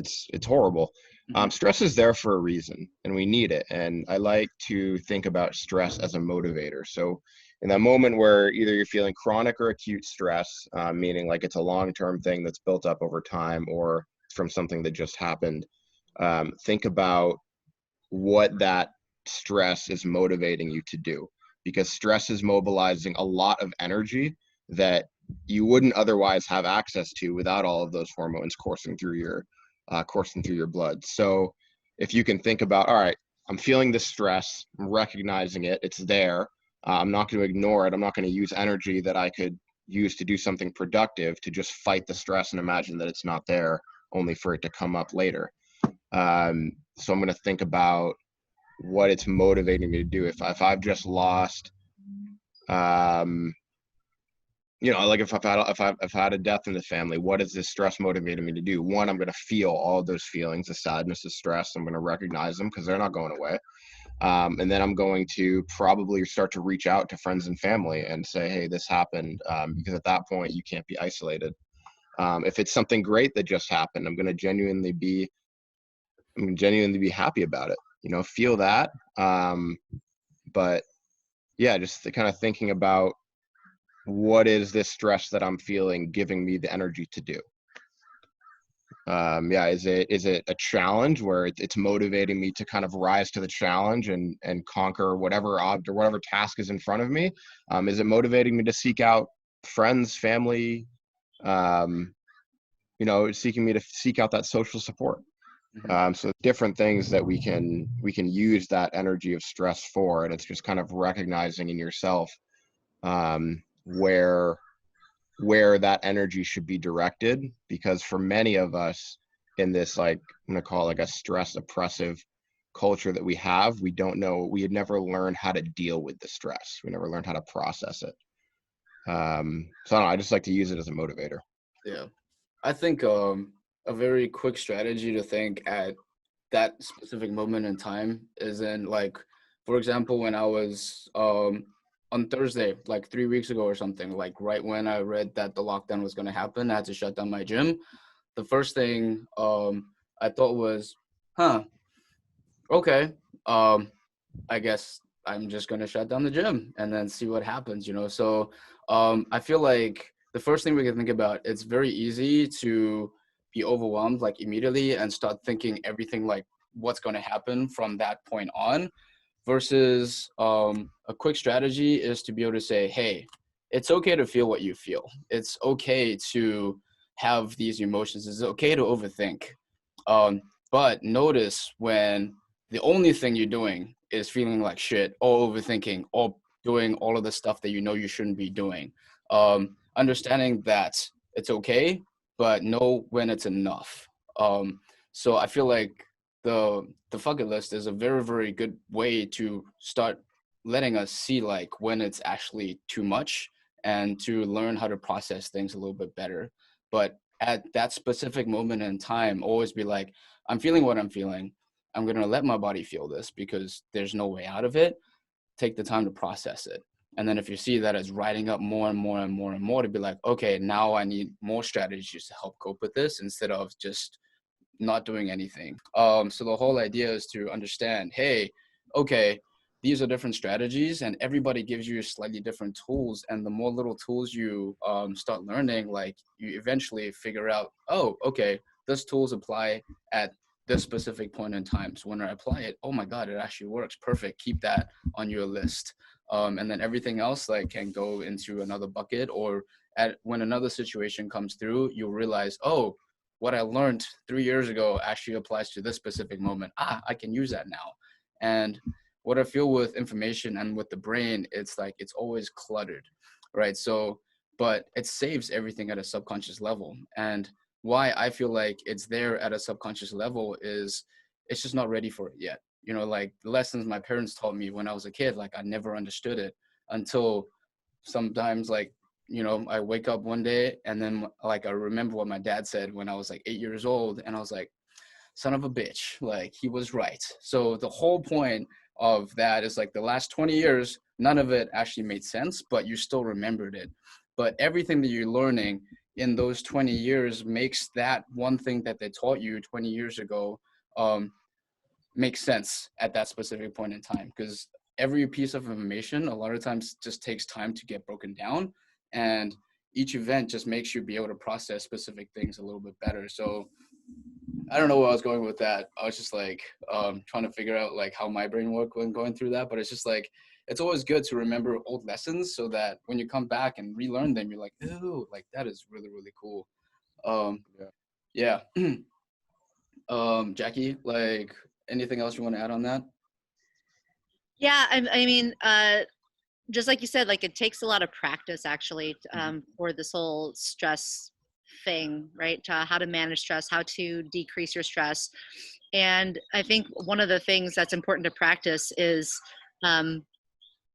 Speaker 3: horrible.
Speaker 1: Mm-hmm.
Speaker 3: Stress is there for a reason, and we need it. And I like to think about stress as a motivator. So in that moment where either you're feeling chronic or acute stress, meaning like it's a long-term thing that's built up over time, or from something that just happened, think about what that stress is motivating you to do, because stress is mobilizing a lot of energy that you wouldn't otherwise have access to without all of those hormones coursing through your blood. So if you can think about, all right, I'm feeling this stress, I'm recognizing it, it's there. I'm not going to ignore it. I'm not going to use energy that I could use to do something productive to just fight the stress and imagine that it's not there, only for it to come up later. So I'm going to think about what it's motivating me to do. If I've just lost, you know, like if I've had a death in the family, what is this stress motivating me to do? One, I'm going to feel all of those feelings, the sadness, the stress. I'm going to recognize them because they're not going away. And then I'm going to probably start to reach out to friends and family and say, hey, this happened, because at that point you can't be isolated. If it's something great that just happened, I'm going to genuinely be happy about it. You know, feel that. But yeah, just kind of thinking about what is this stress that I'm feeling giving me the energy to do. Yeah, is it a challenge where it's motivating me to kind of rise to the challenge and conquer whatever object or whatever task is in front of me? Is it motivating me to seek out friends, family, you know, seeking me to seek out that social support? So different things that we can use that energy of stress for, and it's just kind of recognizing in yourself where that energy should be directed. Because for many of us in this, like I'm gonna call it like a stress oppressive culture that we have, we had never learned how to deal with the stress. We never learned how to process it. So I don't know, I just like to use it as a motivator.
Speaker 1: Yeah, I think a very quick strategy to think at that specific moment in time is in, like, for example, when I was on Thursday, like 3 weeks ago or something, like right when I read that the lockdown was going to happen, I had to shut down my gym. The first thing I thought was, okay, I guess I'm just going to shut down the gym and then see what happens, you know? So I feel like the first thing we can think about, it's very easy to be overwhelmed like immediately and start thinking everything like what's going to happen from that point on, versus a quick strategy is to be able to say, hey, it's okay to feel what you feel. It's okay to have these emotions. It's okay to overthink. But notice when the only thing you're doing is feeling like shit or overthinking or doing all of the stuff that you know you shouldn't be doing. Understanding that it's okay, but know when it's enough. So I feel like the bucket list is a very, very good way to start letting us see like when it's actually too much and to learn how to process things a little bit better. But at that specific moment in time, always be like, I'm feeling what I'm feeling. I'm going to let my body feel this because there's no way out of it. Take the time to process it. And then if you see that it's riding up more and more and more and more, to be like, okay, now I need more strategies to help cope with this instead of just not doing anything. So the whole idea is to understand, hey, okay, these are different strategies, and everybody gives you slightly different tools. And the more little tools you start learning, like you eventually figure out, oh, okay, this tools apply at this specific point in time. So when I apply it, oh my God, it actually works. Perfect. Keep that on your list. And then everything else like can go into another bucket, or when another situation comes through, you'll realize, oh, what I learned 3 years ago actually applies to this specific moment. I can use that now. And what I feel with information and with the brain, it's like it's always cluttered, right? So, but it saves everything at a subconscious level. And why I feel like it's there at a subconscious level is it's just not ready for it yet. You know, like the lessons my parents taught me when I was a kid, like I never understood it until sometimes, like, you know, I wake up one day and then like I remember what my dad said when I was like 8 years old, and I was like, son of a bitch, like he was right. So the whole point of that is like the last 20 years, none of it actually made sense, but you still remembered it. But everything that you're learning in those 20 years makes that one thing that they taught you 20 years ago make sense at that specific point in time. Because every piece of information a lot of times just takes time to get broken down, and each event just makes you be able to process specific things a little bit better. So I don't know where I was going with that. I was just like trying to figure out like how my brain worked when going through that. But it's just like, it's always good to remember old lessons so that when you come back and relearn them, you're like, ooh, like that is really, really cool. Yeah. Jackie, like anything else you want to add on that?
Speaker 2: Yeah, I mean, just like you said, like it takes a lot of practice actually for this whole stress thing, right? How to manage stress, how to decrease your stress. And I think one of the things that's important to practice is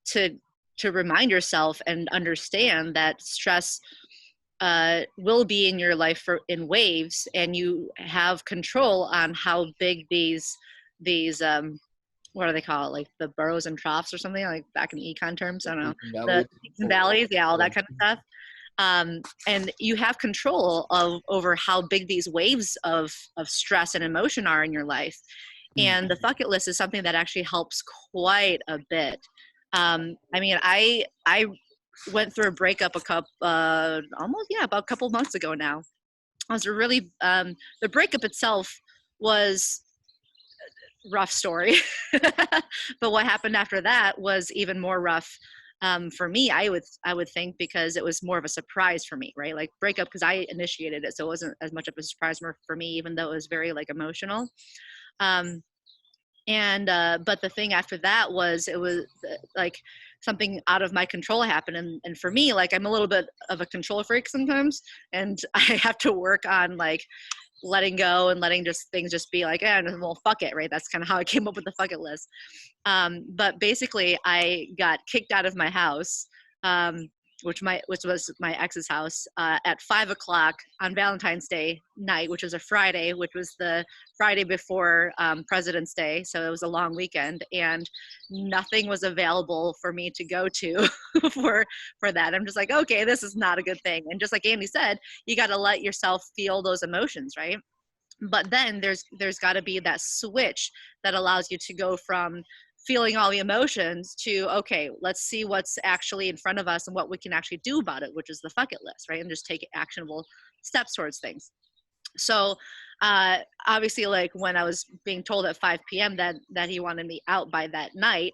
Speaker 2: to remind yourself and understand that stress will be in your life in waves, and you have control on how big these what do they call it, like the burrows and troughs or something, like back in econ terms, I don't know, the peaks and valleys, yeah, all that kind of stuff. And you have control over how big these waves of stress and emotion are in your life. And the bucket list is something that actually helps quite a bit. I mean, I went through a breakup about a couple months ago now. I was really, the breakup itself was rough story, but what happened after that was even more rough for me. I would think, because it was more of a surprise for me, right? Like breakup, because I initiated it, so it wasn't as much of a surprise for me, even though it was very like emotional. But the thing after that was, it was like something out of my control happened, and for me, like I'm a little bit of a control freak sometimes, and I have to work on like letting go and letting things just be like, well, fuck it, right? That's kind of how I came up with the bucket list. But basically, I got kicked out of my house, which was my ex's house, at 5:00 on Valentine's Day night, which was a Friday, which was the Friday before President's Day. So it was a long weekend, and nothing was available for me to go to for that. I'm just like, okay, this is not a good thing. And just like Andy said, you got to let yourself feel those emotions, right? But then there's got to be that switch that allows you to go from feeling all the emotions to, okay, let's see what's actually in front of us and what we can actually do about it, which is the bucket list, right? And just take actionable steps towards things. So obviously, like when I was being told at 5 p.m. that he wanted me out by that night,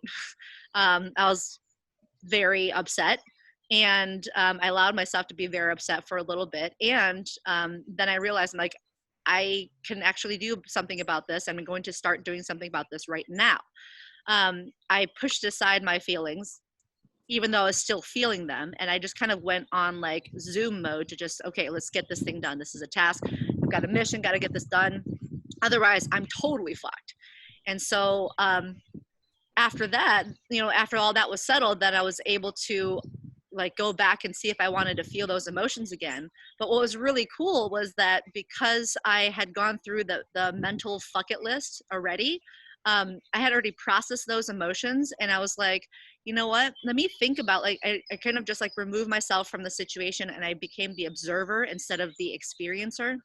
Speaker 2: I was very upset. And I allowed myself to be very upset for a little bit. And then I realized, I'm like, I can actually do something about this. I'm going to start doing something about this right now. I pushed aside my feelings, even though I was still feeling them. And I just kind of went on like Zoom mode to just, okay, let's get this thing done. This is a task. I've got a mission, got to get this done. Otherwise, I'm totally fucked. And so after that, after all that was settled, then I was able to like go back and see if I wanted to feel those emotions again. But what was really cool was that because I had gone through the mental bucket list already, I had already processed those emotions, and I was like, you know what, let me think about, like, I kind of just like removed myself from the situation, and I became the observer instead of the experiencer.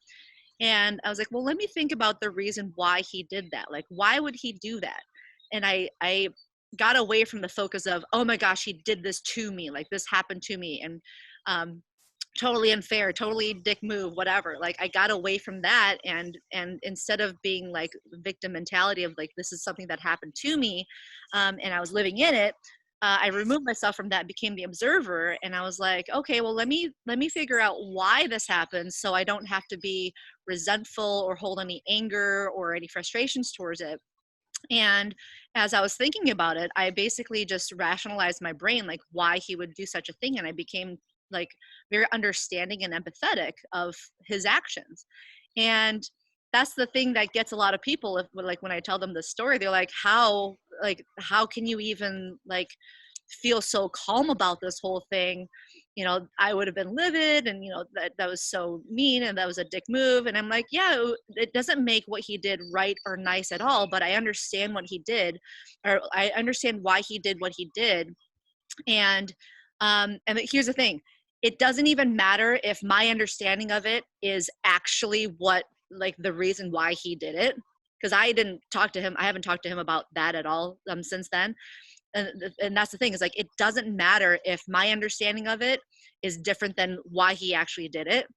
Speaker 2: And I was like, well, let me think about the reason why he did that. Like, why would he do that? And I got away from the focus of, oh my gosh, he did this to me, like this happened to me, and totally unfair, totally dick move, whatever. Like I got away from that, and instead of being like victim mentality of like this is something that happened to me, and I was living in it, I removed myself from that, became the observer, and I was like, okay, well let me figure out why this happens, so I don't have to be resentful or hold any anger or any frustrations towards it. And as I was thinking about it, I basically just rationalized my brain, like why he would do such a thing. And I became like very understanding and empathetic of his actions. And that's the thing that gets a lot of people, if like when I tell them the story, they're like, how can you even like feel so calm about this whole thing? You know, I would have been livid, and you know, that was so mean, and that was a dick move. And I'm like, yeah, it doesn't make what he did right or nice at all, but I understand what he did, or I understand why he did what he did. And here's the thing, it doesn't even matter if my understanding of it is actually what, like the reason why he did it, because I haven't talked to him about that at all since then. And that's the thing, is like it doesn't matter if my understanding of it is different than why he actually did it.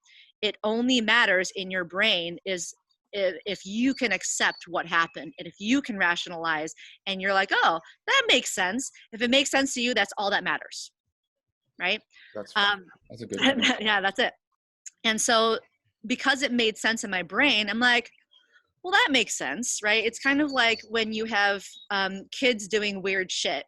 Speaker 2: It only matters in your brain is if you can accept what happened, and if you can rationalize, and you're like, oh, that makes sense. If it makes sense to you, that's all that matters, right?
Speaker 3: That's a good one.
Speaker 2: Yeah, that's it. And so because it made sense in my brain, I'm like, well, that makes sense, right? It's kind of like when you have kids doing weird shit,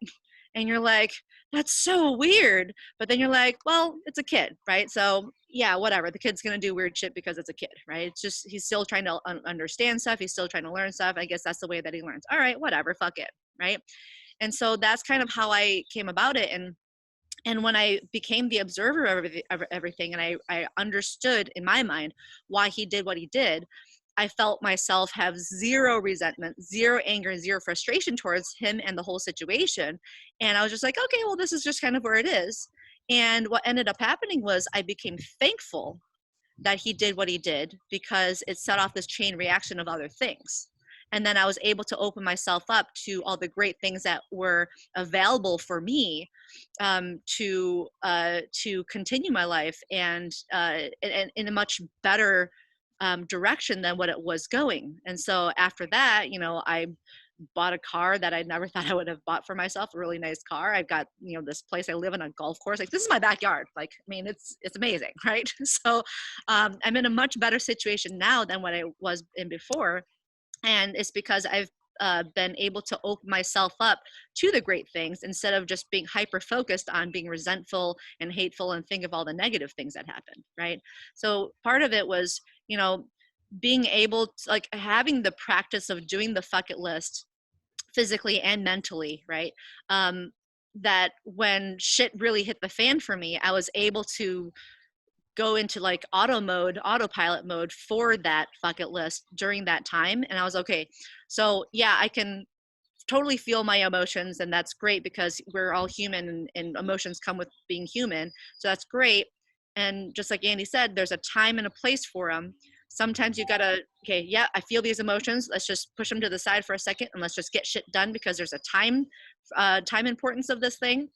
Speaker 2: and you're like, that's so weird. But then you're like, well, it's a kid, right? So yeah, whatever. The kid's going to do weird shit because it's a kid, right? It's just, he's still trying to understand stuff. He's still trying to learn stuff. I guess that's the way that he learns. All right, whatever, fuck it, right? And so that's kind of how I came about it. And when I became the observer of everything, and I understood in my mind why he did what he did, I felt myself have zero resentment, zero anger, zero frustration towards him and the whole situation. And I was just like, okay, well, this is just kind of where it is. And what ended up happening was I became thankful that he did what he did, because it set off this chain reaction of other things. And then I was able to open myself up to all the great things that were available for me, to continue my life, and in a much better direction than what it was going. And so after that, you know, I bought a car that I never thought I would have bought for myself, a really nice car. I've got, you know, this place I live in, a golf course. Like, this is my backyard. Like, I mean, it's amazing, right? So I'm in a much better situation now than what I was in before. And it's because I've been able to open myself up to the great things, instead of just being hyper focused on being resentful and hateful and think of all the negative things that happened, right? So part of it was, you know, being able to, like, having the practice of doing the fuck it list physically and mentally, right? That when shit really hit the fan for me, I was able to go into like autopilot mode for that bucket list during that time. And I was okay. So yeah, I can totally feel my emotions, and that's great, because we're all human, and emotions come with being human. So that's great. And just like Andy said, there's a time and a place for them. Sometimes you gotta, okay, yeah, I feel these emotions. Let's just push them to the side for a second, and let's just get shit done, because there's a time importance of this thing.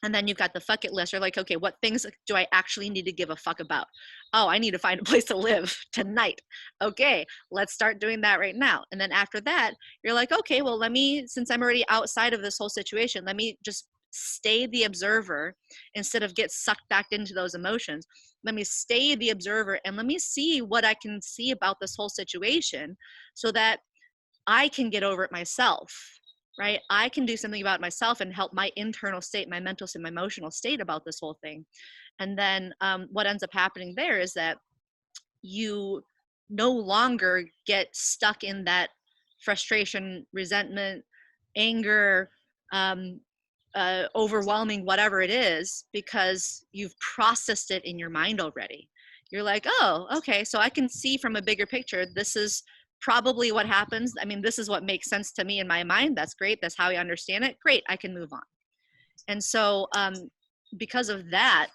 Speaker 2: And then you've got the fuck it list. You're like, okay, what things do I actually need to give a fuck about? Oh, I need to find a place to live tonight. Okay, let's start doing that right now. And then after that, you're like, okay, well, since I'm already outside of this whole situation, let me just stay the observer instead of get sucked back into those emotions. Let me stay the observer, and let me see what I can see about this whole situation, so that I can get over it myself. Right? I can do something about myself and help my internal state, my mental state, my emotional state about this whole thing. And then what ends up happening there is that you no longer get stuck in that frustration, resentment, anger, overwhelming, whatever it is, because you've processed it in your mind already. You're like, oh, okay, so I can see from a bigger picture, this is probably what happens. I mean, this is what makes sense to me in my mind. That's great. That's how I understand it. Great. I can move on. And so because of that,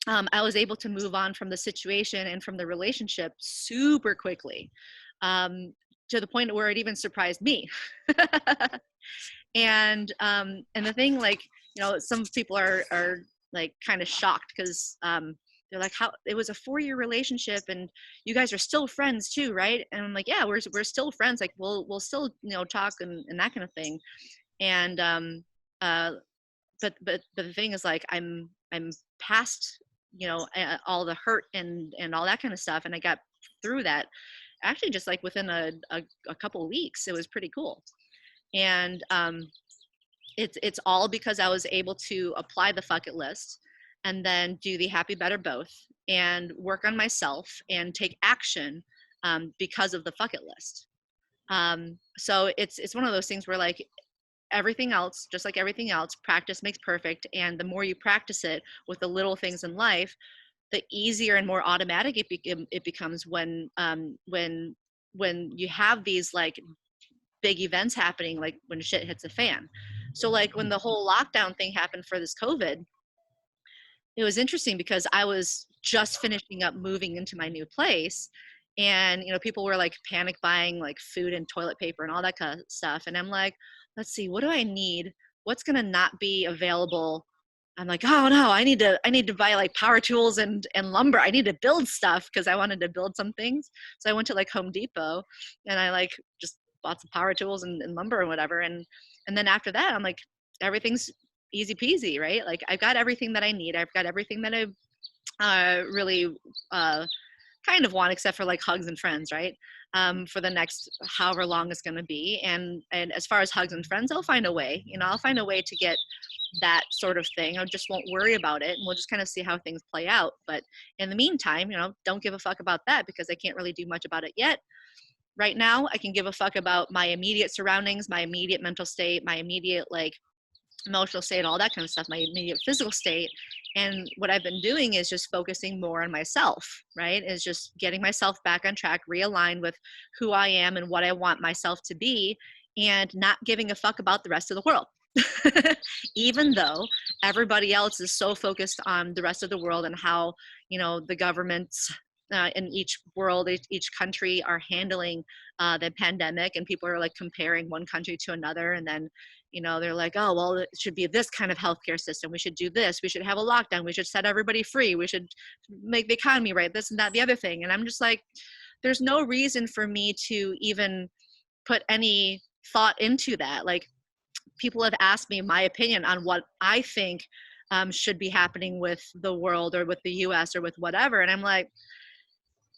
Speaker 2: I was able to move on from the situation and from the relationship super quickly, to the point where it even surprised me. And the thing, like, some people are like kind of shocked because they're like, how it was a 4-year relationship and you guys are still friends too, right? And I'm like, yeah, we're still friends. Like we'll still, talk and that kind of thing. And but the thing is, like, I'm past, all the hurt and all that kind of stuff, and I got through that actually just like within a couple of weeks. It was pretty cool. And it's all because I was able to apply the fuck it list and then do the happy, better, both, and work on myself and take action because of the fuck it list. So it's one of those things where, like, everything else, just like everything else, practice makes perfect. And the more you practice it with the little things in life, the easier and more automatic it becomes when you have these like big events happening, like when shit hits the fan. So like when the whole lockdown thing happened for this COVID, it was interesting because I was just finishing up moving into my new place, and people were like panic buying like food and toilet paper and all that kind of stuff, and I'm like, let's see, what do I need, what's going to not be available? I'm like, oh no, I need to buy like power tools and lumber. I need to build stuff because I wanted to build some things. So I went to like Home Depot and I like just bought some power tools and lumber and whatever. And then after that, I'm like, everything's easy peasy, right? Like I've got everything that I need. I've got everything that I really kind of want, except for like hugs and friends, right? For the next however long it's going to be. And as far as hugs and friends, I'll find a way. I'll find a way to get that sort of thing. I just won't worry about it, and we'll just kind of see how things play out. But in the meantime, don't give a fuck about that because I can't really do much about it yet. Right now, I can give a fuck about my immediate surroundings, my immediate mental state, my immediate like emotional state, all that kind of stuff, my immediate physical state. And what I've been doing is just focusing more on myself, right? Is just getting myself back on track, realigned with who I am and what I want myself to be, and not giving a fuck about the rest of the world. Even though everybody else is so focused on the rest of the world and how, the governments in each world, each country are handling the pandemic, and people are like comparing one country to another, and then they're like, oh well, it should be this kind of healthcare system, we should do this, we should have a lockdown, we should set everybody free, we should make the economy right, this and that, the other thing. And I'm just like, there's no reason for me to even put any thought into that. Like, people have asked me my opinion on what I think should be happening with the world or with the US or with whatever. And I'm like,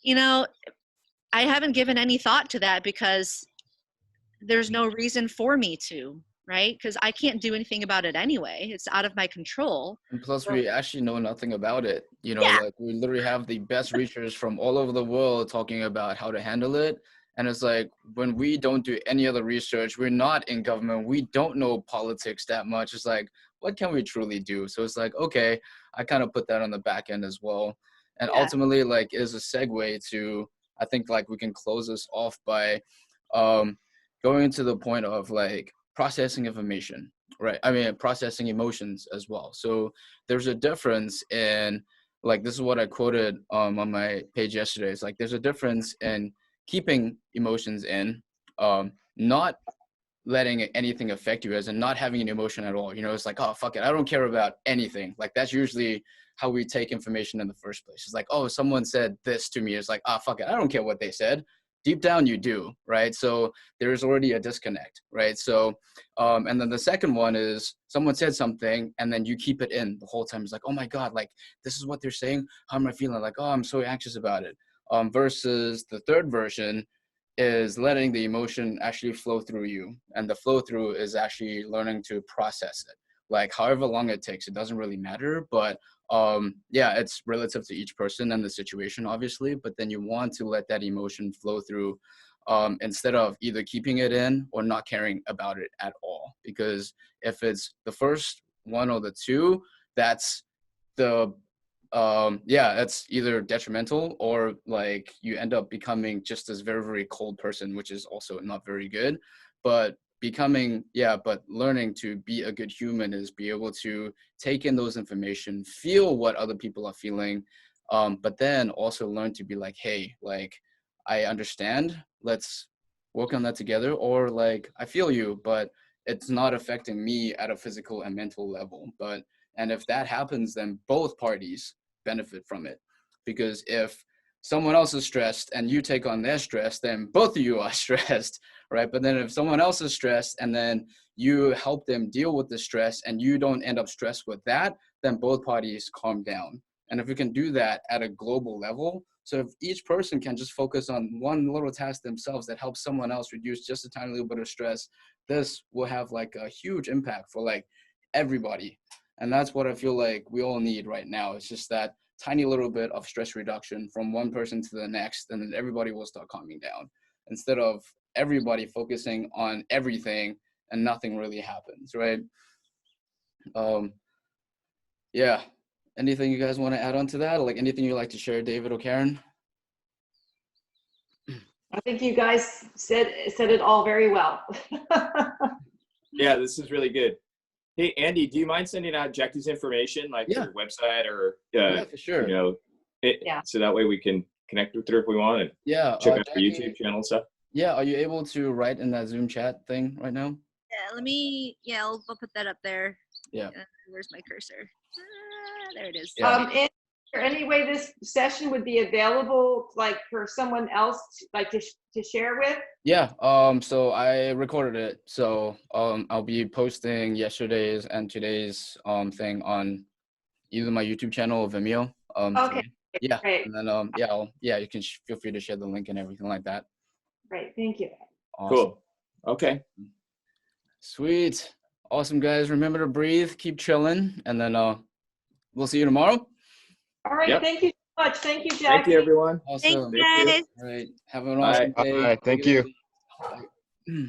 Speaker 2: I haven't given any thought to that because there's no reason for me to, right? Because I can't do anything about it anyway. It's out of my control.
Speaker 1: And plus, we actually know nothing about it.
Speaker 2: Yeah.
Speaker 1: Like we literally have the best researchers from all over the world talking about how to handle it. And it's like, when we don't do any other research, we're not in government, we don't know politics that much. It's like, what can we truly do? So it's like, okay, I kind of put that on the back end as well. And
Speaker 2: Yeah.
Speaker 1: ultimately, like, it is a segue to, I think, like, we can close this off by going to the point of, like, processing information, right? I mean, processing emotions as well. So there's a difference in, like, this is what I quoted on my page yesterday. It's like, there's a difference in keeping emotions in, not letting anything affect you, as in not having an emotion at all. It's like, oh, fuck it, I don't care about anything. Like, that's usually how we take information in the first place. It's like, oh, someone said this to me. It's like, ah, fuck it, I don't care what they said. Deep down you do, right? So there's already a disconnect, right? So and then the second one is, someone said something and then you keep it in the whole time. It's like, oh my God, like, this is what they're saying, how am I feeling? Like, oh, I'm so anxious about it. Versus the third version is letting the emotion actually flow through you. And the flow through is actually learning to process it. Like, however long it takes, it doesn't really matter. But yeah, it's relative to each person and the situation, obviously. But then you want to let that emotion flow through, instead of either keeping it in or not caring about it at all. Because if it's the first one or the two, that's the that's either detrimental, or like you end up becoming just this very, very cold person, which is also not very good. But learning to be a good human is be able to take in those information, feel what other people are feeling, but then also learn to be like, hey, like, I understand, let's work on that together, or like, I feel you, but it's not affecting me at a physical and mental level. And if that happens, then both parties benefit from it. Because if someone else is stressed and you take on their stress, then both of you are stressed, right? But then if someone else is stressed and then you help them deal with the stress and you don't end up stressed with that, then both parties calm down. And if we can do that at a global level, so if each person can just focus on one little task themselves that helps someone else reduce just a tiny little bit of stress, this will have like a huge impact for like everybody. And that's what I feel like we all need right now. It's just that tiny little bit of stress reduction from one person to the next, and then everybody will start calming down instead of everybody focusing on everything and nothing really happens, right? Yeah. Anything you guys want to add on to that? Or like anything you'd like to share, David or Karen?
Speaker 5: I think you guys said it all very well.
Speaker 4: Yeah, this is really good. Hey, Andy, do you mind sending out Jackie's information, like
Speaker 1: Yeah.
Speaker 4: her website or,
Speaker 1: Yeah, for sure.
Speaker 4: you know,
Speaker 5: Yeah.
Speaker 4: so that way we can connect with her if we want and
Speaker 1: Yeah.
Speaker 4: check out her
Speaker 1: Jackie,
Speaker 4: YouTube channel and stuff?
Speaker 1: Yeah, are you able to write in that Zoom chat thing right now?
Speaker 2: Yeah, I'll put that up there.
Speaker 1: Yeah.
Speaker 2: Where's my cursor? There it is.
Speaker 1: Yeah.
Speaker 5: Is there any way this session would be available, like for someone else, like to share with?
Speaker 1: Yeah, so I recorded it. So I'll be posting yesterday's and today's thing on either my YouTube channel or Vimeo.
Speaker 5: Okay.
Speaker 1: Yeah.
Speaker 5: Great.
Speaker 1: And then you can feel free to share the link and everything like that.
Speaker 5: Great. Thank you.
Speaker 1: Awesome.
Speaker 4: Cool. Okay.
Speaker 1: Sweet. Awesome, guys. Remember to breathe, keep chilling, and then we'll see you tomorrow.
Speaker 5: All right.
Speaker 4: Yep.
Speaker 5: Thank you so much. Thank you, Jackie.
Speaker 4: Thank you, everyone.
Speaker 1: Awesome.
Speaker 2: Thanks, guys.
Speaker 1: All right. Have an awesome day.
Speaker 3: Bye. Thank you.
Speaker 1: Bye.